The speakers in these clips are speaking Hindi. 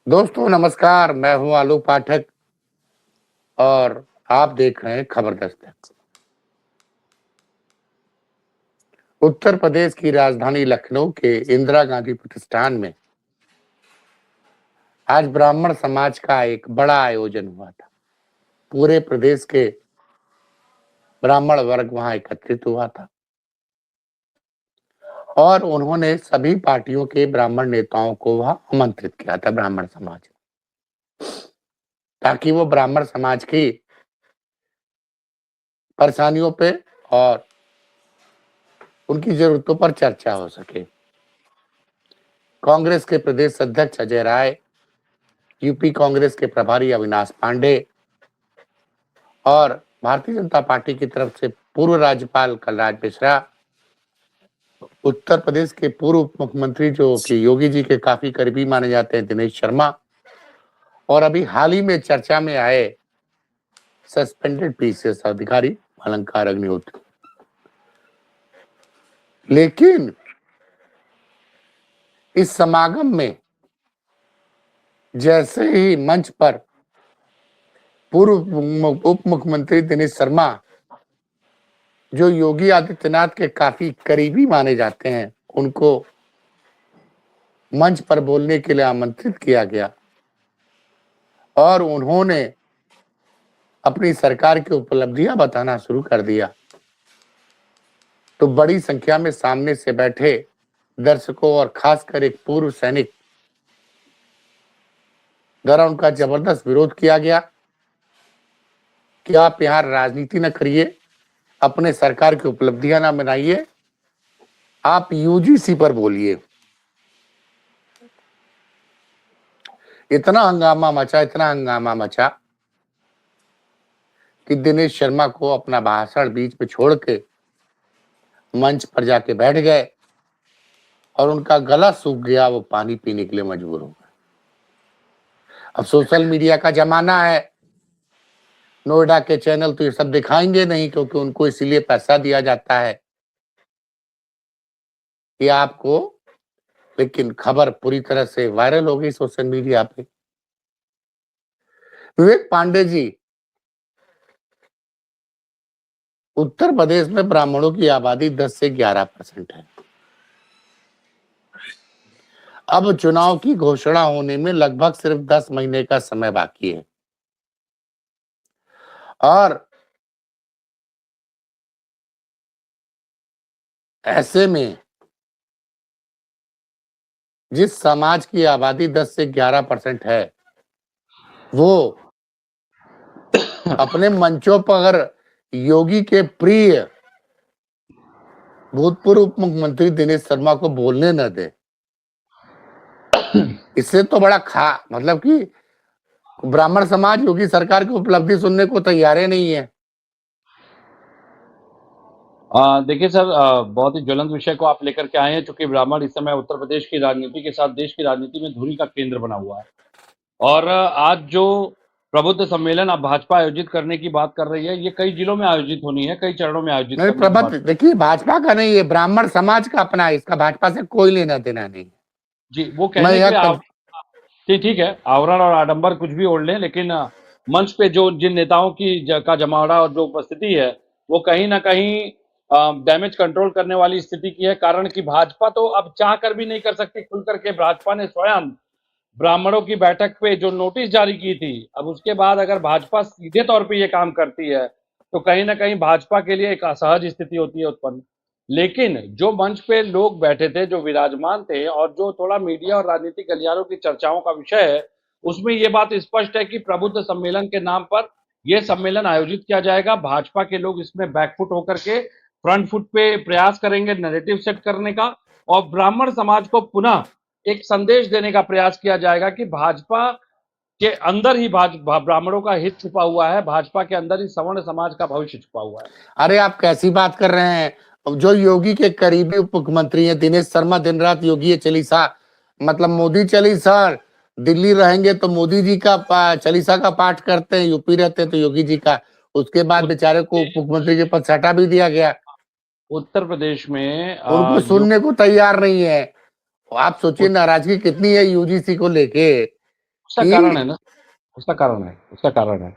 दोस्तों नमस्कार, मैं हूं आलोक पाठक और आप देख रहे हैं खबर दस्तक। उत्तर प्रदेश की राजधानी लखनऊ के इंदिरा गांधी प्रतिष्ठान में आज ब्राह्मण समाज का एक बड़ा आयोजन हुआ था। पूरे प्रदेश के ब्राह्मण वर्ग वहां एकत्रित हुआ था और उन्होंने सभी पार्टियों के ब्राह्मण नेताओं को वहां आमंत्रित किया था ब्राह्मण समाज, ताकि वो ब्राह्मण समाज की परेशानियों पे और उनकी जरूरतों पर चर्चा हो सके। कांग्रेस के प्रदेश अध्यक्ष अजय राय, यूपी कांग्रेस के प्रभारी अविनाश पांडे और भारतीय जनता पार्टी की तरफ से पूर्व राज्यपाल कलराज मिश्रा, उत्तर प्रदेश के पूर्व उप मुख्यमंत्री जो कि योगी जी के काफी करीबी माने जाते हैं दिनेश शर्मा, और अभी हाल ही में चर्चा में आए सस्पेंडेड पीसीएस अधिकारी अलंकार अग्निहोत्री। लेकिन इस समागम में जैसे ही मंच पर पूर्व उप मुख्यमंत्री दिनेश शर्मा, जो योगी आदित्यनाथ के काफी करीबी माने जाते हैं, उनको मंच पर बोलने के लिए आमंत्रित किया गया और उन्होंने अपनी सरकार की उपलब्धियां बताना शुरू कर दिया, तो बड़ी संख्या में सामने से बैठे दर्शकों और खासकर एक पूर्व सैनिक द्वारा उनका जबरदस्त विरोध किया गया कि आप यहाँ राजनीति न करिए, अपने सरकार की उपलब्धियां ना बनाइए, आप यूजीसी पर बोलिए। इतना हंगामा मचा कि दिनेश शर्मा को अपना भाषण बीच में छोड़ के मंच पर जाके बैठ गए और उनका गला सूख गया, वो पानी पीने के लिए मजबूर हो गए। अब सोशल मीडिया का जमाना है, नोएडा के चैनल तो ये सब दिखाएंगे नहीं, क्योंकि उनको इसीलिए पैसा दिया जाता है कि आपको, लेकिन खबर पूरी तरह से वायरल हो गई सोशल मीडिया पे। विवेक पांडे जी, उत्तर प्रदेश में ब्राह्मणों की आबादी 10 से 11% है। अब चुनाव की घोषणा होने में लगभग सिर्फ 10 महीने का समय बाकी है और ऐसे में जिस समाज की आबादी 10 से 11% है, वो अपने मंचों पर अगर योगी के प्रिय भूतपूर्व उप मुख्यमंत्री दिनेश शर्मा को बोलने न दे, इससे तो बड़ा मतलब कि ब्राह्मण समाज योगी सरकार की उपलब्धि सुनने को तैयार ही नहीं है। देखिए सर, बहुत ही ज्वलंत विषय को आप लेकर के आए हैं, चूंकि ब्राह्मण इस समय उत्तर प्रदेश की राजनीति के साथ देश की राजनीति में धुरी का केंद्र बना हुआ है। और आज जो प्रबुद्ध सम्मेलन अब भाजपा आयोजित करने की बात कर रही है, ये कई जिलों में आयोजित होनी है, कई चरणों में आयोजित नहीं, करने की बात। देखिए, भाजपा का नहीं है, ब्राह्मण समाज का अपना है, इसका भाजपा से कोई लेना देना नहीं। जी, वो कहने के लिए ठीक है, आवरण और आडंबर कुछ भी ओढ़ लें, लेकिन मंच पे जो जिन नेताओं की का जमावड़ा और जो उपस्थिति है, वो कहीं ना कहीं डैमेज कंट्रोल करने वाली स्थिति की है। कारण कि भाजपा तो अब चाह कर भी नहीं कर सकती खुल करके। भाजपा ने स्वयं ब्राह्मणों की बैठक पे जो नोटिस जारी की थी, अब उसके बाद अगर भाजपा सीधे तौर पे ये काम करती है, तो कहीं ना कहीं भाजपा के लिए एक असहज स्थिति होती है उत्पन्न। लेकिन जो मंच पे लोग बैठे थे, जो विराजमान थे, और जो थोड़ा मीडिया और राजनीतिक गलियारों की चर्चाओं का विषय है, उसमें ये बात स्पष्ट है कि प्रबुद्ध सम्मेलन के नाम पर यह सम्मेलन आयोजित किया जाएगा। भाजपा के लोग इसमें बैकफुट होकर के फ्रंट फुट पे प्रयास करेंगे नैरेटिव सेट करने का, और ब्राह्मण समाज को पुनः एक संदेश देने का प्रयास किया जाएगा कि भाजपा के अंदर ही ब्राह्मणों का हित छुपा हुआ है, भाजपा के अंदर ही सवर्ण समाज का भविष्य छुपा हुआ है। अरे आप कैसी बात कर रहे हैं? जो योगी के करीबी उप मुख्यमंत्री हैं दिनेश शर्मा, दिन रात योगी चालीसा, मतलब मोदी चालीसा, दिल्ली रहेंगे तो मोदी जी का चालीसा का पाठ करते हैं, यूपी रहते हैं तो योगी जी का। उसके बाद बेचारे को उप मुख्यमंत्री के पद से हटा भी दिया गया। उत्तर प्रदेश में उनको सुनने को तैयार नहीं है। आप सोचिए नाराजगी कितनी है यूजीसी को लेके। उसका कारण है ना, उसका कारण है।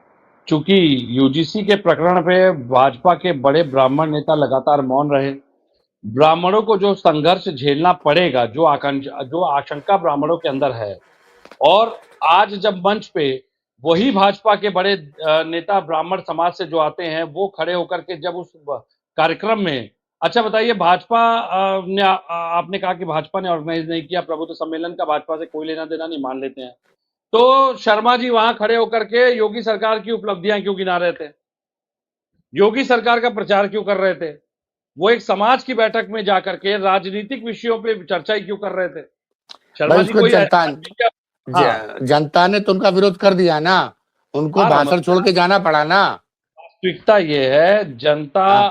चूँकि यूजीसी के प्रकरण पे भाजपा के बड़े ब्राह्मण नेता लगातार मौन रहे। ब्राह्मणों को जो संघर्ष झेलना पड़ेगा, जो आशंका ब्राह्मणों के अंदर है, और आज जब मंच पे वही भाजपा के बड़े नेता ब्राह्मण समाज से जो आते हैं, वो खड़े होकर के जब उस कार्यक्रम में, अच्छा बताइए, भाजपा आपने कहा कि भाजपा ने ऑर्गेनाइज नहीं किया प्रबुद्ध सम्मेलन का, भाजपा से कोई लेना देना नहीं, मान लेते हैं। तो शर्मा जी वहां खड़े होकर के योगी सरकार की उपलब्धियां क्यों गिना रहे थे? योगी सरकार का प्रचार क्यों कर रहे थे? वो एक समाज की बैठक में जाकर के राजनीतिक विषयों पे चर्चा ही क्यों कर रहे थे? शर्मा भाई जी उसको कोई हाँ, जनता ने तो उनका विरोध कर दिया ना, उनको भाषण छोड़ के जाना पड़ा ना। वास्तविकता ये है, जनता हाँ।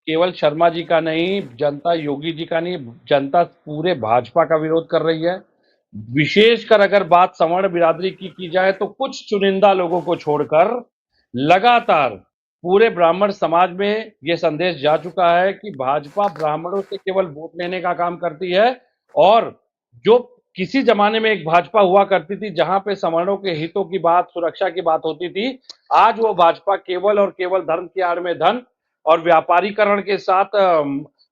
केवल शर्मा जी का नहीं, जनता योगी जी का नहीं, जनता पूरे भाजपा का विरोध कर रही है। विशेषकर अगर बात सवर्ण बिरादरी की जाए तो कुछ चुनिंदा लोगों को छोड़कर लगातार पूरे ब्राह्मण समाज में ये संदेश जा चुका है कि भाजपा ब्राह्मणों से केवल वोट लेने का काम करती है, और जो किसी जमाने में एक भाजपा हुआ करती थी जहां पे सवर्णों के हितों की बात, सुरक्षा की बात होती थी, आज वो भाजपा केवल और केवल धर्म की आड़ में धन और व्यापारीकरण के साथ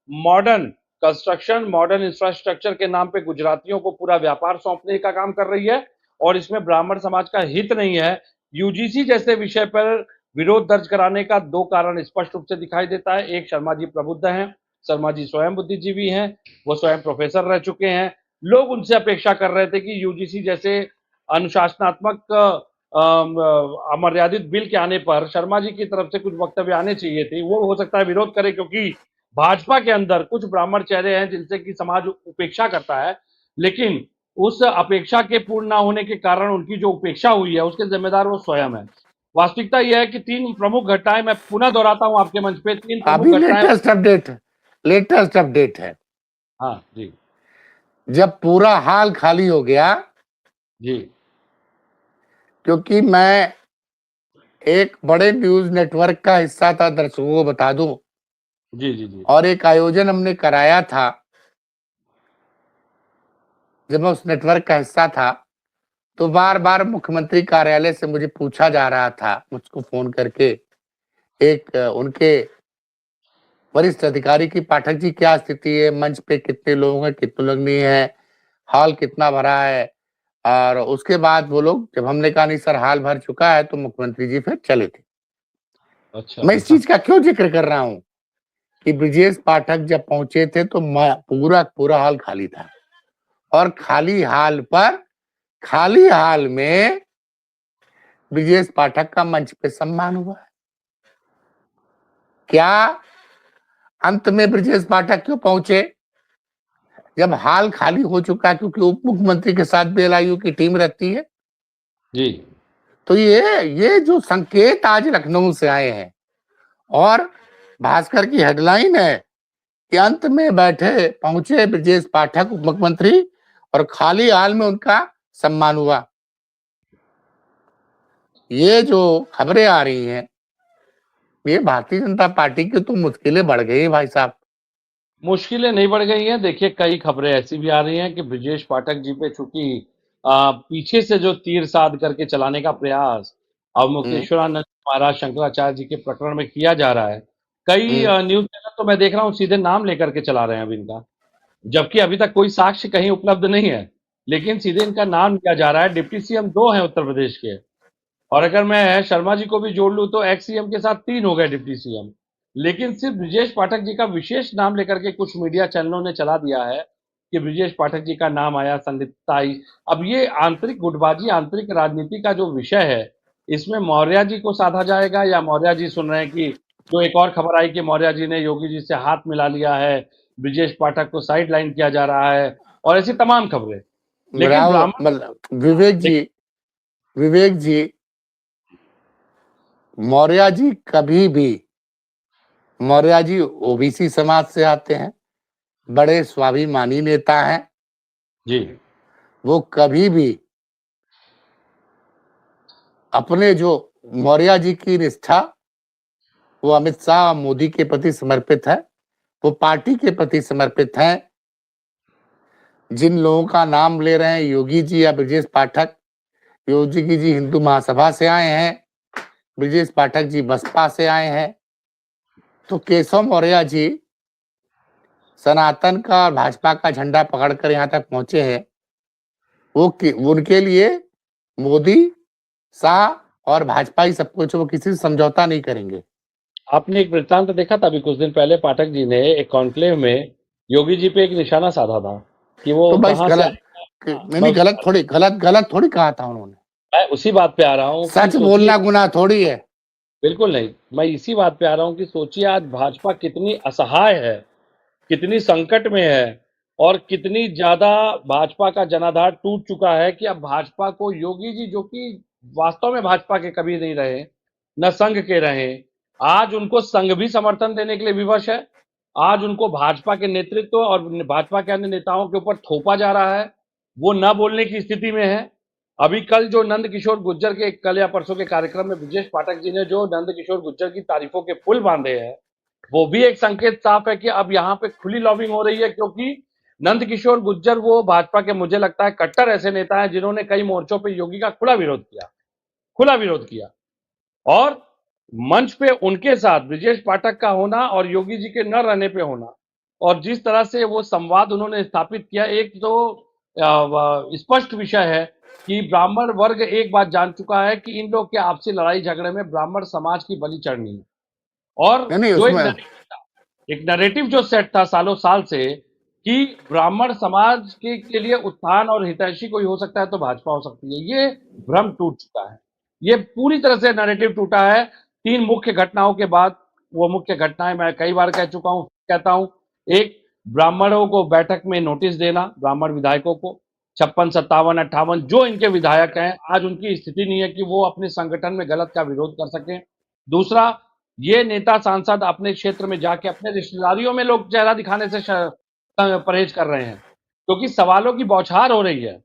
मॉडर्न कंस्ट्रक्शन, मॉडर्न इंफ्रास्ट्रक्चर के नाम पे गुजरातियों को पूरा व्यापार सौंपने का काम कर रही है, और इसमें ब्राह्मण समाज का हित नहीं है। यूजीसी जैसे विषय पर विरोध दर्ज कराने का दो कारण स्पष्ट रूप से दिखाई देता है। एक, शर्मा जी प्रबुद्ध हैं, शर्मा जी स्वयं बुद्धिजीवी हैं, वो स्वयं प्रोफेसर रह चुके हैं। लोग उनसे अपेक्षा कर रहे थे कि यूजीसी जैसे अनुशासनात्मक अमर्यादित बिल के आने पर शर्मा जी की तरफ से कुछ वक्तव्य आने चाहिए थे। वो हो सकता है विरोध करे, क्योंकि भाजपा के अंदर कुछ ब्राह्मण चेहरे हैं जिनसे कि समाज उपेक्षा करता है, लेकिन उस अपेक्षा के पूर्ण ना होने के कारण उनकी जो उपेक्षा हुई है उसके जिम्मेदार वो स्वयं है। वास्तविकता यह है कि 3 प्रमुख घटनाएं, मैं पुनः दोहराता हूं आपके मंच पे, 3 अभी प्रमुख घटनाएं। लेटेस्ट अपडेट है। हाँ जी। जब पूरा हाल खाली हो गया, जी। क्योंकि मैं एक बड़े न्यूज नेटवर्क का हिस्सा था, दर्शकों को बता दूं। जी जी जी। और एक आयोजन हमने कराया था, जब मैं उस नेटवर्क का हिस्सा था तो बार बार मुख्यमंत्री कार्यालय से मुझे पूछा जा रहा था, मुझको फोन करके, एक उनके वरिष्ठ अधिकारी की, पाठक जी क्या स्थिति है, मंच पे कितने लोग हैं, कितने लोग नहीं है, हॉल कितना भरा है। और उसके बाद वो लोग, जब हमने कहा नहीं सर हाल भर चुका है, तो मुख्यमंत्री जी फिर चले थे। अच्छा। मैं इस चीज का क्यों जिक्र कर रहा हूं कि ब्रजेश पाठक जब पहुंचे थे तो पूरा हाल खाली था, और खाली हाल में ब्रजेश पाठक का मंच पे सम्मान हुआ है। क्या अंत में ब्रजेश पाठक क्यों पहुंचे जब हाल खाली हो चुका है? क्योंकि उप मुख्यमंत्री के साथ बीएलआईयू की टीम रहती है। जी। तो ये जो संकेत आज लखनऊ से आए हैं, और भास्कर की हेडलाइन है कि अंत में पहुंचे ब्रजेश पाठक उप मुख्यमंत्री, और खाली हाल में उनका सम्मान हुआ। ये जो खबरें आ रही हैं, ये भारतीय जनता पार्टी की तो मुश्किलें बढ़ गई भाई साहब। मुश्किलें नहीं बढ़ गई हैं। देखिए, कई खबरें ऐसी भी आ रही हैं कि ब्रजेश पाठक जी पे चूंकि पीछे से जो तीर साध करके चलाने का प्रयास अब मुक्तेश्वरानंद महाराज शंकराचार्य जी के प्रकरण में किया जा रहा है, कई न्यूज चैनल तो मैं देख रहा हूँ सीधे नाम लेकर के चला रहे हैं अभी इनका, जबकि अभी तक कोई साक्ष्य कहीं उपलब्ध नहीं है, लेकिन सीधे इनका नाम लिया जा रहा है। डिप्टी सीएम 2 हैं उत्तर प्रदेश के, और अगर मैं शर्मा जी को भी जोड़ लूं तो एक्स सीएम के साथ 3 हो गए डिप्टी सीएम। लेकिन सिर्फ ब्रजेश पाठक जी का विशेष नाम लेकर के कुछ मीडिया चैनलों ने चला दिया है कि ब्रजेश पाठक जी का नाम आया, संलिप्तता आई। अब ये आंतरिक गुटबाजी, आंतरिक राजनीति का जो विषय है, इसमें मौर्य जी को साधा जाएगा, या मौर्य जी सुन रहे हैं कि जो एक और खबर आई कि मौर्य जी ने योगी जी से हाथ मिला लिया है, ब्रजेश पाठक को साइड लाइन किया जा रहा है, और ऐसी तमाम खबरें। लेकिन ब्राह्मण विवेक जी, मौर्य जी कभी भी, मौर्य जी ओबीसी समाज से आते हैं, बड़े स्वाभिमानी नेता हैं जी। वो कभी भी अपने जो मौर्य जी की निष्ठा, वो अमित शाह मोदी के प्रति समर्पित है, वो पार्टी के प्रति समर्पित है। जिन लोगों का नाम ले रहे हैं योगी जी या ब्रजेश पाठक, योगी जी हिंदू महासभा से आए हैं, ब्रजेश पाठक जी बसपा से आए हैं, तो केशव मौर्य जी सनातन का और भाजपा का झंडा पकड़कर यहाँ तक पहुंचे हैं। उनके लिए मोदी, शाह और भाजपा ही सब कुछ, वो किसी से समझौता नहीं करेंगे। आपने एक वृत्तांत देखा था अभी कुछ दिन पहले, पाठक जी ने एक कॉन्क्लेव में योगी जी पे एक निशाना साधा था कि वो तो भाई कहां से गलत, नहीं गलत थोड़ी कहा था उन्होंने। मैं उसी बात पे आ रहा हूँ कि सच बोलना गुनाह थोड़ी है। बिल्कुल नहीं, मैं इसी बात पे आ रहा हूँ कि सोचिए आज भाजपा कितनी असहाय है, कितनी संकट में है और कितनी ज्यादा भाजपा का जनाधार टूट चुका है कि अब भाजपा को योगी जी, जो कि वास्तव में भाजपा के कभी नहीं रहे, न संघ के रहे, आज उनको संघ भी समर्थन देने के लिए विवश है। आज उनको भाजपा के नेतृत्व और भाजपा के अन्य नेताओं के ऊपर थोपा जा रहा है, वो न बोलने की स्थिति में है। अभी कल जो नंद किशोर गुर्जर के, कल या परसों के कार्यक्रम में ब्रजेश पाठक जी ने जो नंद किशोर गुर्जर की तारीफों के पुल बांधे हैं, वो भी एक संकेत साफ है कि अब यहाँ पे खुली लॉबिंग हो रही है, क्योंकि नंद किशोर गुर्जर वो भाजपा के, मुझे लगता है, कट्टर ऐसे नेता हैं जिन्होंने कई मोर्चों पे योगी का खुला विरोध किया और मंच पे उनके साथ ब्रजेश पाठक का होना और योगी जी के न रहने पे होना और जिस तरह से वो संवाद उन्होंने स्थापित किया, एक तो स्पष्ट विषय है कि ब्राह्मण वर्ग एक बात जान चुका है कि इन लोग के आपसी लड़ाई झगड़े में ब्राह्मण समाज की बलि चढ़नी है। और नहीं जो उसमें एक नैरेटिव जो सेट था सालों साल से कि ब्राह्मण समाज के लिए उत्थान और हितैषी कोई हो सकता है तो भाजपा हो सकती है, ये भ्रम टूट चुका है। ये पूरी तरह से नैरेटिव टूटा है 3 मुख्य घटनाओं के बाद। वो मुख्य घटनाएं मैं कई बार कह चुका हूं, कहता हूं। एक, ब्राह्मणों को बैठक में नोटिस देना, ब्राह्मण विधायकों को 56, 57, 58 जो इनके विधायक हैं, आज उनकी स्थिति नहीं है कि वो अपने संगठन में गलत का विरोध कर सकें। दूसरा, ये नेता सांसद अपने क्षेत्र में जाके अपने रिश्तेदारियों में लोग चेहरा दिखाने से परहेज कर रहे हैं, क्योंकि सवालों की बौछार हो रही है।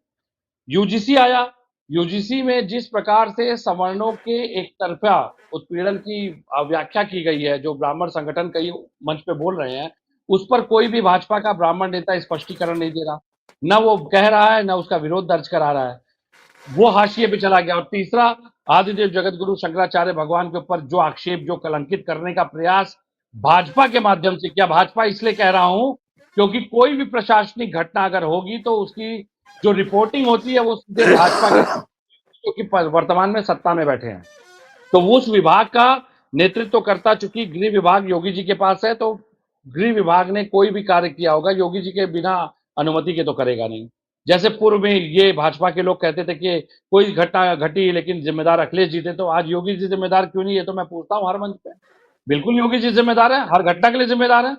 यूजीसी आया, यूजीसी में जिस प्रकार से सवर्णों के एक तरफा उत्पीड़न की व्याख्या की गई है, जो ब्राह्मण संगठन कई मंच पे बोल रहे हैं, उस पर कोई भी भाजपा का ब्राह्मण नेता स्पष्टीकरण नहीं दे रहा, न वो कह रहा है, न उसका विरोध दर्ज करा रहा है, वो हाशिए पे चला गया। और तीसरा, आदिदेव जगत गुरु शंकराचार्य भगवान के ऊपर जो आक्षेप, जो कलंकित करने का प्रयास भाजपा के माध्यम से किया। भाजपा इसलिए कह रहा हूं क्योंकि कोई भी प्रशासनिक घटना अगर होगी तो उसकी जो रिपोर्टिंग होती है वो सीधे भाजपा के, क्योंकि वर्तमान में सत्ता में बैठे हैं, तो उस विभाग का नेतृत्व करता, चूंकि गृह विभाग योगी जी के पास है, तो गृह विभाग ने कोई भी कार्य किया होगा योगी जी के बिना अनुमति के तो करेगा नहीं। जैसे पूर्व में ये भाजपा के लोग कहते थे कि कोई घटना घटी लेकिन जिम्मेदार अखिलेश जी थे, तो आज योगी जी जिम्मेदार क्यों नहीं है? तो मैं पूछता हूं हर मंच पे, बिल्कुल योगी जी जिम्मेदार है, हर घटना के लिए जिम्मेदार है,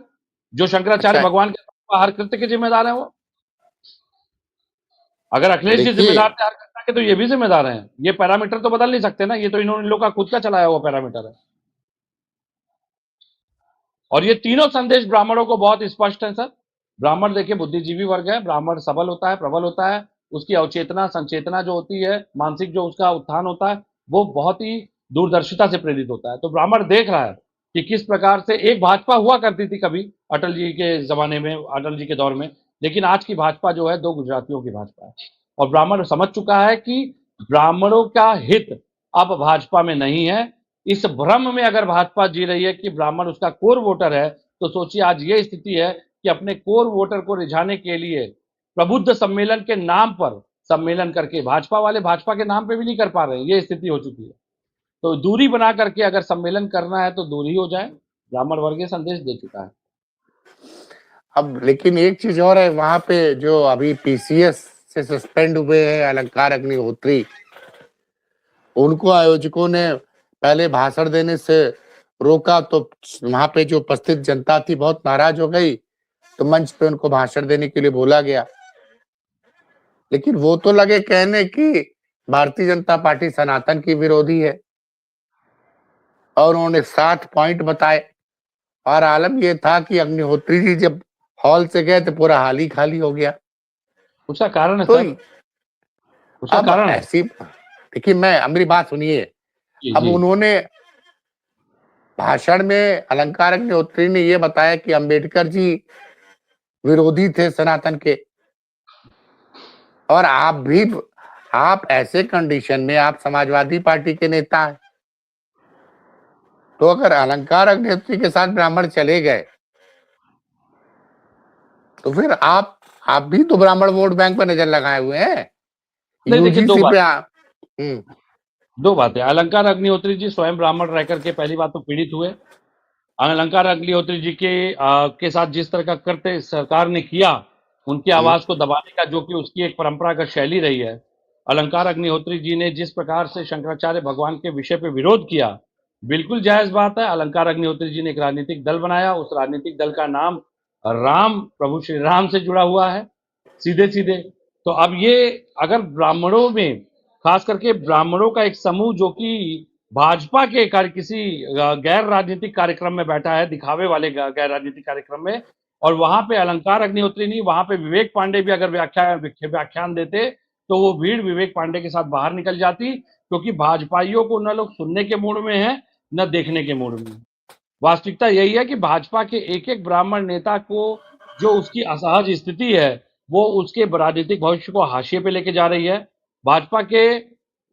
जो शंकराचार्य अच्छा भगवान के हर कृत्य के जिम्मेदार है वो। अगर अखिलेश जी देखिए, जिम्मेदार थे हर घटना के, तो ये भी जिम्मेदार हैं। ये पैरामीटर तो बदल नहीं सकते ना, ये तो इन्होंने लोग का खुद का चलाया हुआ पैरामीटर है। और ये तीनों संदेश ब्राह्मणों को बहुत स्पष्ट है सर। ब्राह्मण देखिए बुद्धिजीवी वर्ग है, ब्राह्मण सबल होता है, प्रबल होता है, उसकी अवचेतना संचेतना जो होती है, मानसिक जो उसका उत्थान होता है, वो बहुत ही दूरदर्शिता से प्रेरित होता है। तो ब्राह्मण देख रहा है कि किस प्रकार से एक भाजपा हुआ करती थी कभी अटल जी के जमाने में, अटल जी के दौर में, लेकिन आज की भाजपा जो है 2 गुजरातियों की भाजपा है। और ब्राह्मण समझ चुका है कि ब्राह्मणों का हित अब भाजपा में नहीं है। इस भ्रम में अगर भाजपा जी रही है कि ब्राह्मण उसका कोर वोटर है, तो सोचिए आज ये स्थिति है कि अपने कोर वोटर को रिझाने के लिए प्रबुद्ध सम्मेलन के नाम पर सम्मेलन करके, भाजपा वाले भाजपा के नाम पे भी नहीं कर पा रहे हैं, ये स्थिति हो चुकी है। तो दूरी बना करके अगर सम्मेलन करना है तो दूरी हो जाए, ब्राह्मण वर्ग ये संदेश दे चुका है। अब लेकिन एक चीज और है, वहां पे जो अभी पीसीएस से सस्पेंड हुए हैं अलंकार अग्निहोत्री, उनको आयोजकों ने पहले भाषण देने से रोका, तो वहां पे जो उपस्थित जनता थी बहुत नाराज हो गई, तो मंच पे उनको भाषण देने के लिए बोला गया। लेकिन वो तो लगे कहने कि भारतीय जनता पार्टी सनातन की विरोधी है, और उन्होंने 7 पॉइंट बताए। और आलम ये था कि अग्निहोत्री जी जब हॉल से गए तो पूरा हाल ही खाली हो गया। उसका कारण है तो सर, उसका अब कारण है। ऐसी, देखिए मेरी बात सुनिए। जी अब जी उन्होंने भाषण में अलंकार अग्निहोत्री ने ये बताया कि अंबेडकर जी विरोधी थे सनातन के, और आप भी आप ऐसे कंडीशन में आप समाजवादी पार्टी के नेता हैं, तो अगर अलंकार अग्निहोत्री के साथ ब्राह्मण चले गए तो फिर आप भी तो ब्राह्मण वोट बैंक पर नजर लगाए हुए हैं। नहीं, देखिए यूजीसी पे हम्म, दो बातें। अलंकार अग्निहोत्री जी स्वयं ब्राह्मण रह करके पहली बात तो पीड़ित हुए। अलंकार अग्निहोत्री जी के साथ जिस तरह का कृत्य सरकार ने किया, उनकी आवाज को दबाने का, जो कि उसकी एक परंपरागत शैली रही है। अलंकार अग्निहोत्री जी ने जिस प्रकार से शंकराचार्य भगवान के विषय पे विरोध किया, बिल्कुल जायज बात है। अलंकार अग्निहोत्री जी ने एक राजनीतिक दल बनाया, उस राजनीतिक दल का नाम राम, प्रभु श्री राम से जुड़ा हुआ है सीधे सीधे। तो अब ये अगर ब्राह्मणों में, खास करके ब्राह्मणों का एक समूह जो कि भाजपा के किसी गैर राजनीतिक कार्यक्रम में बैठा है, दिखावे वाले गैर राजनीतिक कार्यक्रम में, और वहां पे अलंकार अग्निहोत्री नहीं, वहां पे विवेक पांडे भी अगर व्याख्यान देते तो वो भीड़ विवेक पांडे के साथ बाहर निकल जाती, क्योंकि भाजपाइयों को न लोग सुनने के मूड में है, न देखने के मूड में। वास्तविकता यही है कि भाजपा के एक एक ब्राह्मण नेता को जो उसकी असहज स्थिति है, वो उसके राजनीतिक भविष्य को हाशिए पे लेके जा रही है। भाजपा के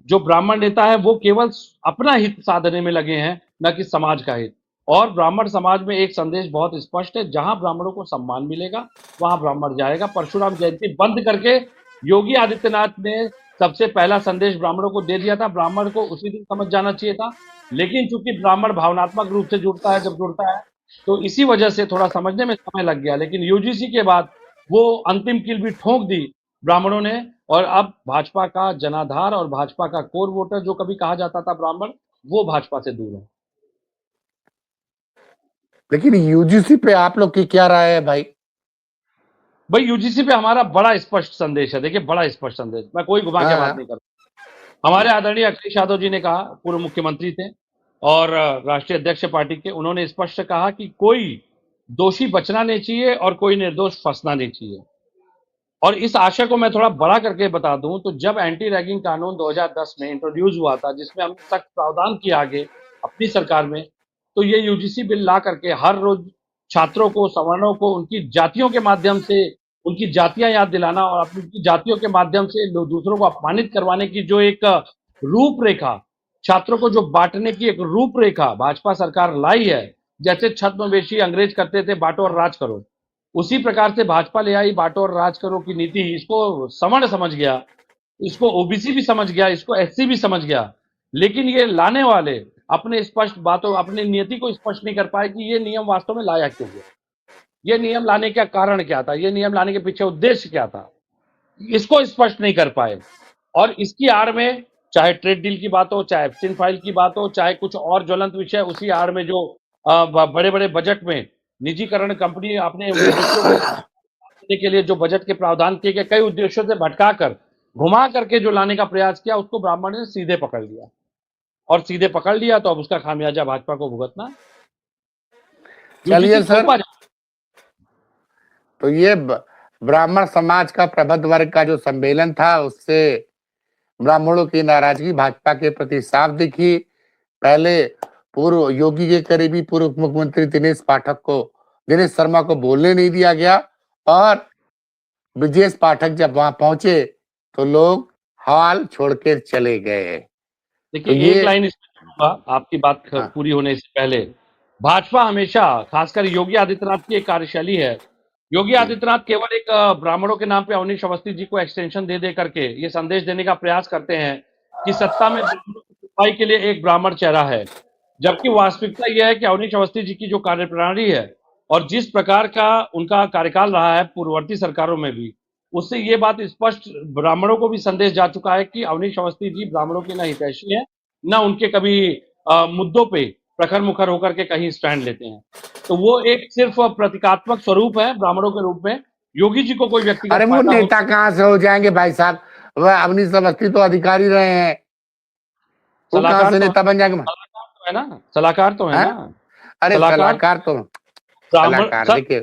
जो ब्राह्मण नेता है वो केवल अपना हित साधने में लगे हैं, न कि समाज का हित। और ब्राह्मण समाज में एक संदेश बहुत स्पष्ट है, जहां ब्राह्मणों को सम्मान मिलेगा वहां ब्राह्मण जाएगा। परशुराम जयंती बंद करके योगी आदित्यनाथ ने सबसे पहला संदेश ब्राह्मणों को दे दिया था, ब्राह्मण को उसी दिन समझ जाना चाहिए था। लेकिन चूंकि ब्राह्मण भावनात्मक रूप से जुड़ता है, जब जुड़ता है तो इसी वजह से थोड़ा समझने में समय लग गया। लेकिन यूजीसी के बाद वो अंतिम कील भी ठोक दी ब्राह्मणों ने, और अब भाजपा का जनाधार और भाजपा का कोर वोटर जो कभी कहा जाता था ब्राह्मण, वो भाजपा से दूर है। लेकिन यूजीसी पे आप लोग की क्या राय है भाई? भाई यूजीसी पे हमारा बड़ा स्पष्ट संदेश है। देखिए, बड़ा स्पष्ट संदेश, मैं कोई घुमा के बात हाँ, नहीं करता। हमारे आदरणीय अखिलेश यादव जी ने कहा, पूर्व मुख्यमंत्री थे और राष्ट्रीय अध्यक्ष पार्टी के, उन्होंने स्पष्ट कहा कि कोई दोषी बचना नहीं चाहिए और कोई निर्दोष फंसना नहीं चाहिए। और इस आशय को मैं थोड़ा बड़ा करके बता दूं तो जब एंटी रैगिंग कानून 2010 में इंट्रोड्यूस हुआ था, जिसमें हमने सख्त प्रावधान किया आगे अपनी सरकार में, तो ये यूजीसी बिल ला करके हर रोज छात्रों को, सवर्णों को उनकी जातियों के माध्यम से उनकी जातियां याद दिलाना और अपनी जातियों के माध्यम से दूसरों को अपमानित करवाने की जो एक रूपरेखा, छात्रों को जो बांटने की एक रूपरेखा भाजपा सरकार लाई है, जैसे छद्मवेशी अंग्रेज करते थे बांटो और राज करो, उसी प्रकार से भाजपा ले आई बांटो और राज करो की नीति। इसको सवर्ण समझ गया, इसको ओबीसी भी समझ गया, इसको एससी भी समझ गया। लेकिन ये लाने वाले अपने स्पष्ट बातों, अपनी नीति को स्पष्ट नहीं कर पाए कि ये नियम वास्तव में लाया क्यों गया, ये नियम लाने का कारण क्या था, ये नियम लाने के पीछे उद्देश्य क्या था, इसको स्पष्ट नहीं कर पाए। और इसकी आड़ में चाहे ट्रेड डील की बात हो, चाहे एप्सिन फाइल की बात हो, चाहे कुछ और ज्वलंत विषय, उसी आड़ में जो बड़े बड़े बजट में निजीकरण कंपनी अपने उद्देश्यों को देने के लिए जो बजट के प्रावधान किए गए, कई उद्देश्यों से भटका कर, घुमा करके जो लाने का प्रयास किया, उसको ब्राह्मण ने सीधे पकड़ लिया। और सीधे पकड़ लिया तो अब उसका खामियाजा भाजपा को भुगतना। चलिए सर, थोपा तो ये ब्राह्मण समाज का प्रबुद्ध वर्ग का जो सम्मेलन था, उससे ब्राह्मणों की नाराजगी भाजपा के प्रति साफ दिखी। पहले पूर्व योगी के करीबी पूर्व मुख्यमंत्री दिनेश शर्मा को बोलने नहीं दिया गया, और ब्रजेश पाठक जब वहां पहुंचे तो लोग हॉल छोड़ के चले गए। देखिए, तो एक ये लाइन इसमें जोड़ूंगा आपकी बात हाँ, पूरी होने से पहले। भाजपा हमेशा, खासकर योगी आदित्यनाथ की एक कार्यशैली है, योगी आदित्यनाथ केवल एक ब्राह्मणों के नाम पे अवनीश अवस्थी जी को एक्सटेंशन दे दे करके ये संदेश देने का प्रयास करते हैं कि सत्ता में ब्राह्मणों की सफाई के लिए एक ब्राह्मण चेहरा है। जबकि वास्तविकता यह है कि अवनीश अवस्थी जी की जो कार्यप्रणाली है और जिस प्रकार का उनका कार्यकाल रहा है पूर्ववर्ती सरकारों में भी, उससे ये बात स्पष्ट ब्राह्मणों को भी संदेश जा चुका है कि अवनीश अवस्थी जी ब्राह्मणों के न हितैषी है, न उनके कभी मुद्दों पे प्रखर मुखर होकर के कहीं स्टैंड लेते हैं। तो वो एक सिर्फ प्रतीकात्मक स्वरूप है ब्राह्मणों के रूप में। योगी जी को कोई व्यक्तिगत अरे वो फायदा हो, नेता कहाँ से हो जाएंगे भाई साहब? वह अवनीश अवस्थी तो अधिकारी रहे हैं, वो कहाँ सलाहकार से तो है, नेता बन जाएंगे? सलाहकार तो है ना, सलाहकार तो है हैं? ना, अरे सलाहकार ब्राह्मण सलाहकार सर। देखिए,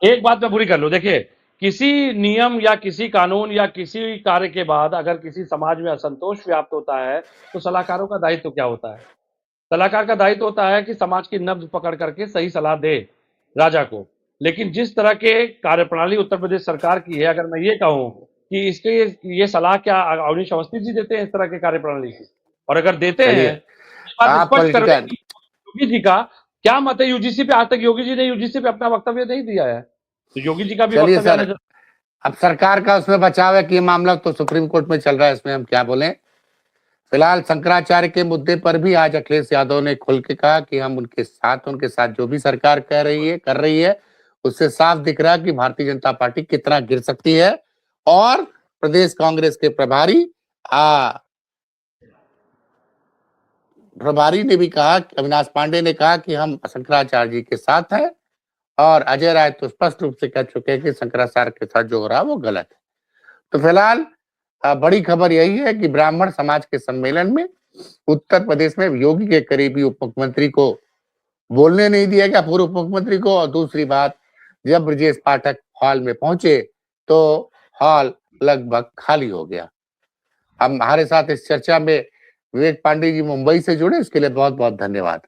एक बात मैं पूरी कर लूं, देखिए, किसी नियम या किसी कानून या किसी कार्य के बाद अगर किसी समाज में असंतोष व्याप्त होता है तो सलाहकारों का दायित्व क्या होता है? सलाहकार का दायित्व होता है कि समाज की नब्ज पकड़ करके सही सलाह दे राजा को। लेकिन जिस तरह के कार्यप्रणाली उत्तर प्रदेश सरकार की है, अगर मैं ये कहूं कि इसके ये सलाह क्या अवनीश अवस्थी जी देते हैं इस तरह के कार्यप्रणाली की? और अगर देते चलिए, हैं, ये बात आप स्पष्ट कर दें पॉलिटिकल कि योगी जी का क्या मत है यूजीसी पे? आज तक योगी जी ने यूजीसी पे अपना वक्तव्य नहीं दिया है। तो योगी जी का भी चलिए वक्तव्य आना सर, अब सरकार का उसमें बचाव है कि ये मामला तो सुप्रीम कोर्ट में चल रहा है, इसमें हम क्या बोलें। फिलहाल शंकराचार्य के मुद्दे पर भी आज अखिलेश यादव ने खुल के कहा कि हम उनके साथ जो भी सरकार कर रही है, उससे साफ दिख रहा है कि भारतीय जनता पार्टी कितना गिर सकती है। और प्रदेश कांग्रेस के प्रभारी ने भी कहा, अविनाश पांडे ने कहा कि हम शंकराचार्य जी के साथ हैं, और अजय राय तो स्पष्ट रूप से कह चुके हैं कि शंकराचार्य के साथ जो हो रहा है वो गलत है। तो फिलहाल बड़ी खबर यही है कि ब्राह्मण समाज के सम्मेलन में उत्तर प्रदेश में योगी के करीबी उप मुख्यमंत्री को बोलने नहीं दिया गया, पूर्व उप मुख्यमंत्री को। और दूसरी बात, जब ब्रजेश पाठक हॉल में पहुंचे तो हॉल लगभग खाली हो गया। अब हमारे साथ इस चर्चा में विवेक पांडे जी मुंबई से जुड़े, इसके लिए बहुत बहुत धन्यवाद।